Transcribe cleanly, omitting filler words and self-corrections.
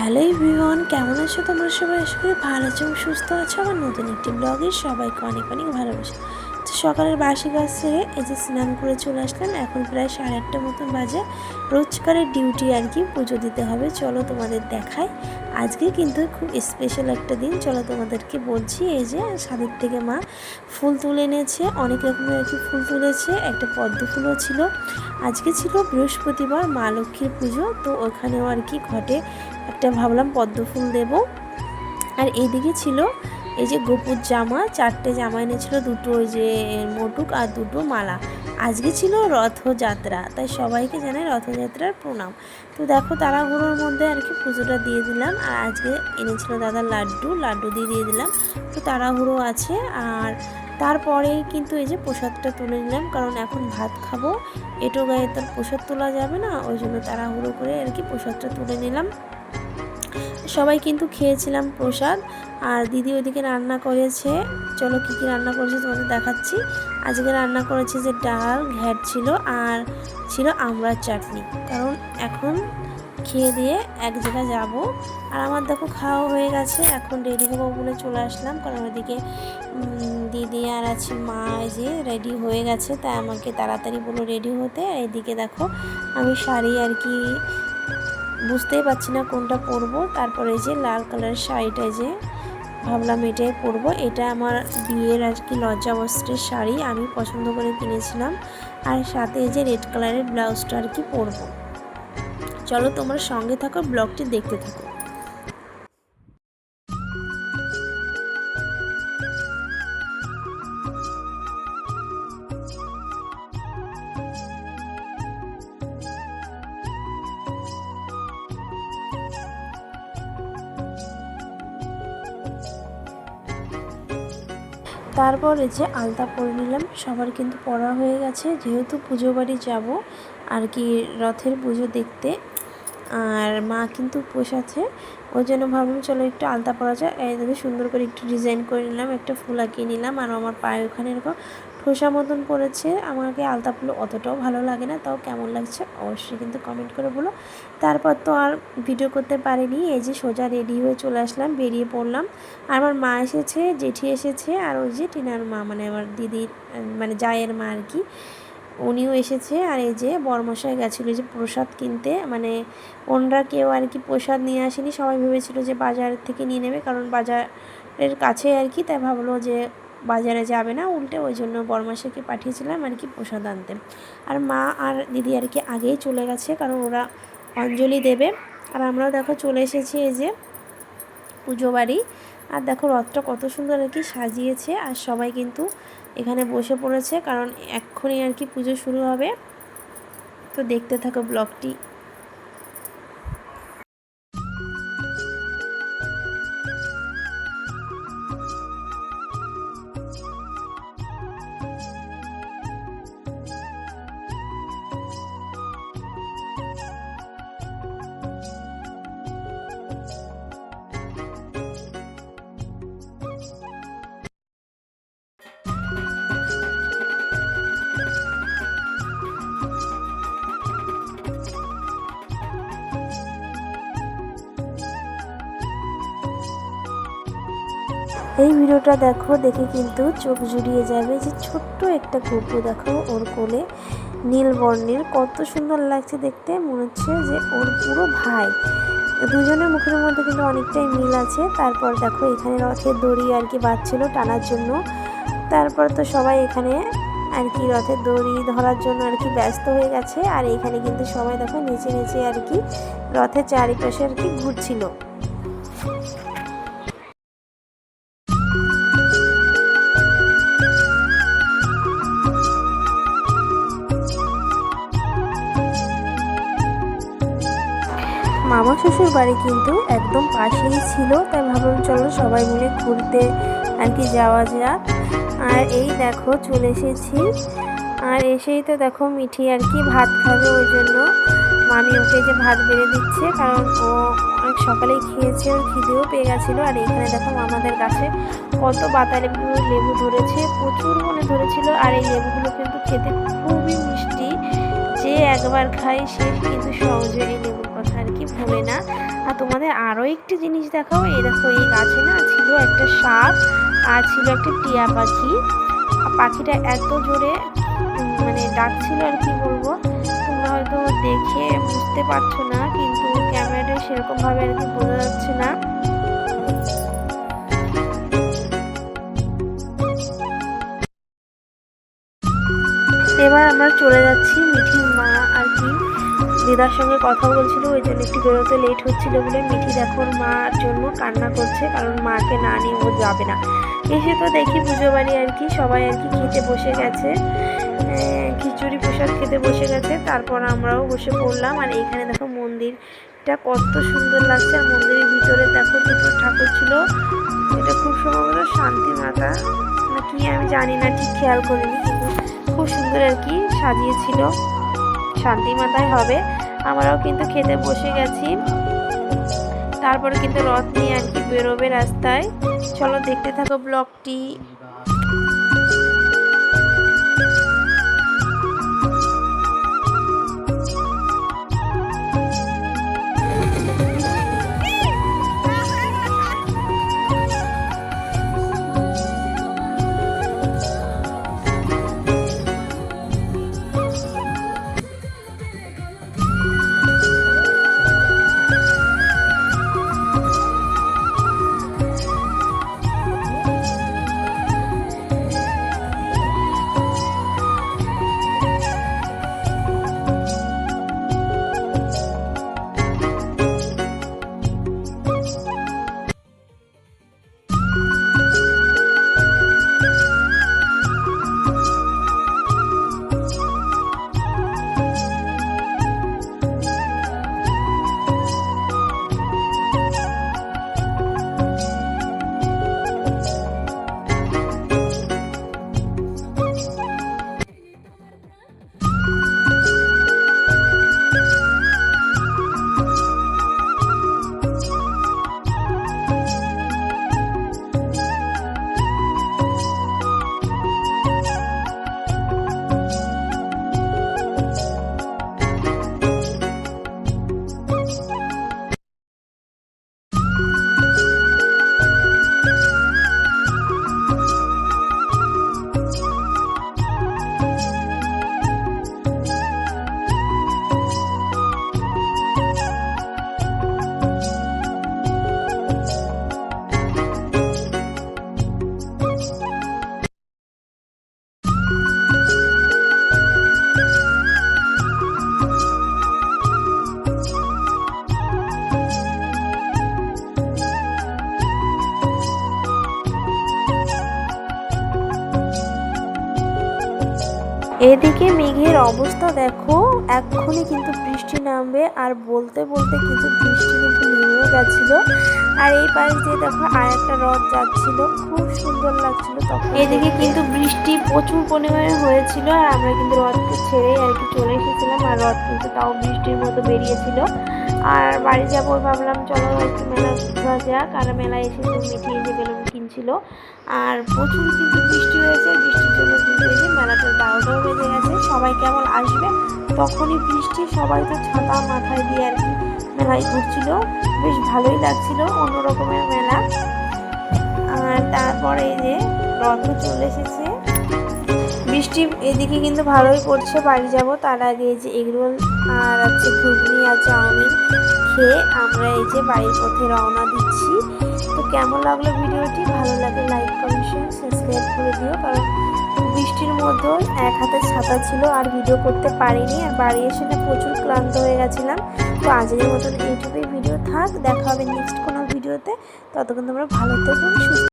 Hello everyone, কেমন আছো তোমরা সবাই? আশা করি ভালো আছো এবং সুস্থ আছো। আমার নতুন একটি ব্লগে সবাইকে অনেক অনেক ভালোবাসা। তো সকালের বাসি কাজ সেরে এই যে স্নান করে চলে আসলাম। এখন প্রায় 8:30 মতন বাজে। রোজকারের ডিউটি আর কি, পুজো দিতে হবে। চলো তোমাদের দেখাই। আজকে কিন্তু খুব স্পেশাল একটা দিন। চলো তোমাদেরকে বলছি। এই যে ছাদের থেকে মা ফুল তুলে এনেছে, অনেক রকমের আর কি ফুল তুলেছে। একটা পদ্ম ফুলও ছিল। আজকে ছিল বৃহস্পতিবার, মা লক্ষ্মীর পুজো। তো ওখানেও আর কি ঘটে একটা ভাবলাম পদ্ম ফুল দেব। আর এইদিকে ছিল এই যে গোপুর জামা, 4টে জামা এনেছিল, দুটো ওই যে মোটুক আর দুটো মালা। আজকে ছিল রথযাত্রা, তাই সবাইকে জানাই রথযাত্রার প্রণাম। তো দেখো তাড়াহুড়োর মধ্যে আর কি পুজোটা দিয়ে দিলাম। আর আজকে এনেছিল দাদা লাড্ডু দিয়ে দিলাম। তো তাড়াহুড়ো আছে। আর তারপরেই কিন্তু এই যে প্রসাদটা তুলে নিলাম, কারণ এখন ভাত খাবো। এটো গায়ে তার প্রসাদ তোলা যাবে না, ওই জন্য তাড়াহুড়ো করে আর কি প্রসাদটা তুলে নিলাম। সবাই কিন্তু খেয়েছিলাম প্রসাদ। আর দিদি ওইদিকে রান্না করেছে। চলো কী কী রান্না করেছে তোমাদের দেখাচ্ছি। আজকে রান্না করেছে যে ডাল, ঘ্যাট ছিল, আর ছিল আমড়ার চাটনি। কারণ এখন খেয়ে দিয়ে এক জায়গায় যাব। আর আমার দেখো খাওয়া হয়ে গেছে, এখন রেডি হবো বলে চলে আসলাম। কারণ ওইদিকে দিদি আর আছে মা যে রেডি হয়ে গেছে, তাই আমাকে তাড়াতাড়ি বলো রেডি হতে। আর এদিকে দেখো আমি শাড়ি আর কি বুঝতেই পারছি না কোনটা পরবো। তারপরে যে লাল কালারের শাড়িটা যে ভাবলাম এটাই পরবো। এটা আমার বিয়ের আর কি লজ্জাবস্ত্রের শাড়ি, আমি পছন্দ করে কিনেছিলাম। আর সাথে যে রেড কালারের ব্লাউজটা আর কি পরবো। চলো তোমরা সঙ্গে থাকো, ব্লগটি দেখতে থাকো। তারপরে যে আলতা পরে নিলাম। সবার কিন্তু পড়া হয়ে গেছে, যেহেতু পুজো বাড়ি যাবো আর কি রথের পুজো দেখতে। আর মা কিন্তু উপোস আছে, ওই জন্য ভাবলাম চলো একটু আলতা পরা যায়। এইদিকে সুন্দর করে একটু ডিজাইন করে নিলাম, একটা ফুল আঁকিয়ে নিলাম। আর আমার পায়ে ওখানে এরকম ঠোসা মতন পড়েছে। আমাকে আলতা ফুল অতটাও ভালো লাগে না, তাও কেমন লাগছে অবশ্যই কিন্তু কমেন্ট করে বলো। তারপর তো আর ভিডিও করতে পারিনি। এই যে সোজা রেডি হয়ে চলে আসলাম, বেরিয়ে পড়লাম। আর আমার মা এসেছে, জেঠি এসেছে, আর ওই যে টিনার মা মানে আমার দিদির মানে জায়ের মা আর কি, উনিও এসেছে। আর এই যে বরমশাই গেছিলো যে প্রসাদ কিনতে, মানে ওনরা কেউ আর কি প্রসাদ নিয়ে আসেনি। সবাই ভেবেছিল যে বাজার থেকে নিয়ে নেবে, কারণ বাজারের কাছে আর কি, তাই ভাবলো যে বাজারে যাবে না, উল্টে ওই জন্য বরমশাইকে পাঠিয়েছিলাম আর কি প্রসাদ আনতে। আর মা আর দিদি আর কি আগেই চলে গেছে, কারণ ওরা অঞ্জলি দেবে। আর আমরাও দেখো চলে এসেছি এই যে পুজো বাড়ি। আর দেখো রথটা কত সুন্দর আর কি সাজিয়েছে। আর সবাই কিন্তু এখানে বসে পড়েছে, কারণ এক্ষুনি আর কি পুজো শুরু হবে। তো দেখতে থাকো ব্লগটি। এই ভিডিওটা দেখো, দেখে কিন্তু চোখ জুড়িয়ে যাবে। যে ছোট্ট একটা গপু দেখো, ওর কোলে নীল বর্ণের, কত সুন্দর লাগছে দেখতে। মনে হচ্ছে যে ওর পুরো ভাই। দুজনের মুখের মধ্যে কিন্তু অনেকটাই মিল আছে। তারপর দেখো এখানে রথের দড়ি আর কি বাঁধছিল টানার জন্য। তারপর তো সবাই এখানে আর কি রথের দড়ি ধরার জন্য আর কি ব্যস্ত হয়ে গেছে। আর এখানে কিন্তু সবাই দেখো নেচে নেচে আর কি রথের চারিপাশে আর কি ঘুরছিল। মামা শ্বশুর বাড়ি কিন্তু একদম পাশেই ছিল, তাই ভাবলাম চলো সবাই মিলে ঘুরতে আর কি যাওয়া যাক। আর এই দেখো চলে এসেছি। আর এসেই তো দেখো মিঠি আর কি ভাত খাবে, ওই জন্য মামি ওকে যে ভাত বেড়ে দিচ্ছে, কারণ ও অনেক সকালেই খেয়েছে, ওর খিদেও পেয়ে গেছিলো। আর এখানে দেখো আমাদের গাছে কত বাতাবি লেবু ধরেছে, প্রচুর মনে ধরেছিল। আর এই লেবুগুলো কিন্তু খেতে খুবই মিষ্টি, যে একবার খাই সে কিন্তু সহজে এই লেবুর কথা আর কি ভোলে না। আর তোমাদের আরও একটি জিনিস দেখাবো। এই দেখো, এই গাছে না ছিল একটা সাপ আর ছিল একটা টিয়া পাখি। পাখিটা এত জোরে মানে ডাকছিল, আর কি বলবো, তোমরা হয়তো দেখে বুঝতে পারছো না, কিন্তু ক্যামেরায় সেরকমভাবে আর কি বোঝা যাচ্ছে না। এবার আমরা চলে যাচ্ছি। মিঠির মা আর কি দিদার সঙ্গে কথা বলছিল, ওই জন্য একটু বেরোতে লেট হচ্ছিল বলে মিঠি দেখো মার জন্য কান্না করছে, কারণ মাকে না নিয়ে ও যাবে না। এসে তো দেখি পুজো বাড়ি আর কি সবাই আর কি খেতে বসে গেছে, খিচুড়ি প্রসাদ খেতে বসে গেছে। তারপর আমরাও বসে পড়লাম। আর এইখানে দেখো মন্দিরটা কত সুন্দর লাগছে। আর মন্দিরের ভিতরে দেখো দুটো ঠাকুর ছিল, এটা খুব সম্ভবত শান্তি মাতা না কি আমি জানি না, ঠিক খেয়াল করিনি, কিন্তু খুব সুন্দর আর কি সাজিয়েছিল, শান্তি মাতাই হবে। আমরাও কিন্তু খেতে বসে গেছি। তারপরে কিন্তু রথ নিয়ে আর কি বেরোবে রাস্তায়। চলো দেখতে থাকো ব্লগটি। এদিকে মেঘের অবস্থা দেখো, এক্ষুনি কিন্তু বৃষ্টি নামবে। আর বলতে বলতে কিন্তু বৃষ্টি কিন্তু নেমেও গেছিল। আর এই পাশ দিয়ে দেখো আর একটা রথ যাচ্ছিল, খুব সুন্দর লাগছিল তখন। এদিকে কিন্তু বৃষ্টি প্রচুর পরিমাণে হয়েছিল, আর আমরা কিন্তু রথকে ছেড়ে আর কি চলে এসেছিলাম। আর রথ কিন্তু তাও বৃষ্টির মতো বেরিয়েছিল। আর বাড়ি যাবো ভাবলাম, চলো একটু মেলা ঘোরা যাক। আর মেলায় এসে তো মিঠি এসে বেলুন কিনছিল। আর প্রচুর কিন্তু বৃষ্টি হয়েছে, বৃষ্টির জন্য কিন্তু এই যে মেলাটার 12টাও বেজে গেছে। সবাই কেবল আসবে তখনই বৃষ্টি, সবাই তো ছাতা মাথায় দিয়ে আর কি মেলায় ঘুরছিল, বেশ ভালোই লাগছিল, অন্য রকমের মেলা। আর তারপরে এই যে রথও চলে এসেছে। বৃষ্টি এদিকে কিন্তু ভালোই পড়ছে। বাড়ি যাব তার আগে এই যে এগরোল আর হচ্ছে ঘুগনি আর চাউমিন খেয়ে আমরা এই যে বাড়ির পথে রওনা দিচ্ছি। তো কেমন লাগলো ভিডিওটি? ভালো লাগে লাইক কমেন্ট শেয়ার সাবস্ক্রাইব করে দিও, কারণ বৃষ্টির মধ্যে এক হাতে ছাতা ছিল আর ভিডিও করতে পারিনি। আর বাড়ি এসে না প্রচুর ক্লান্ত হয়ে গেছিলাম। তো আজকের মতন এইটুকুই ভিডিও থাক, দেখা হবে নেক্সট কোনো ভিডিওতে। ততক্ষণ তোমরা ভালো থেকো, সুস্থ।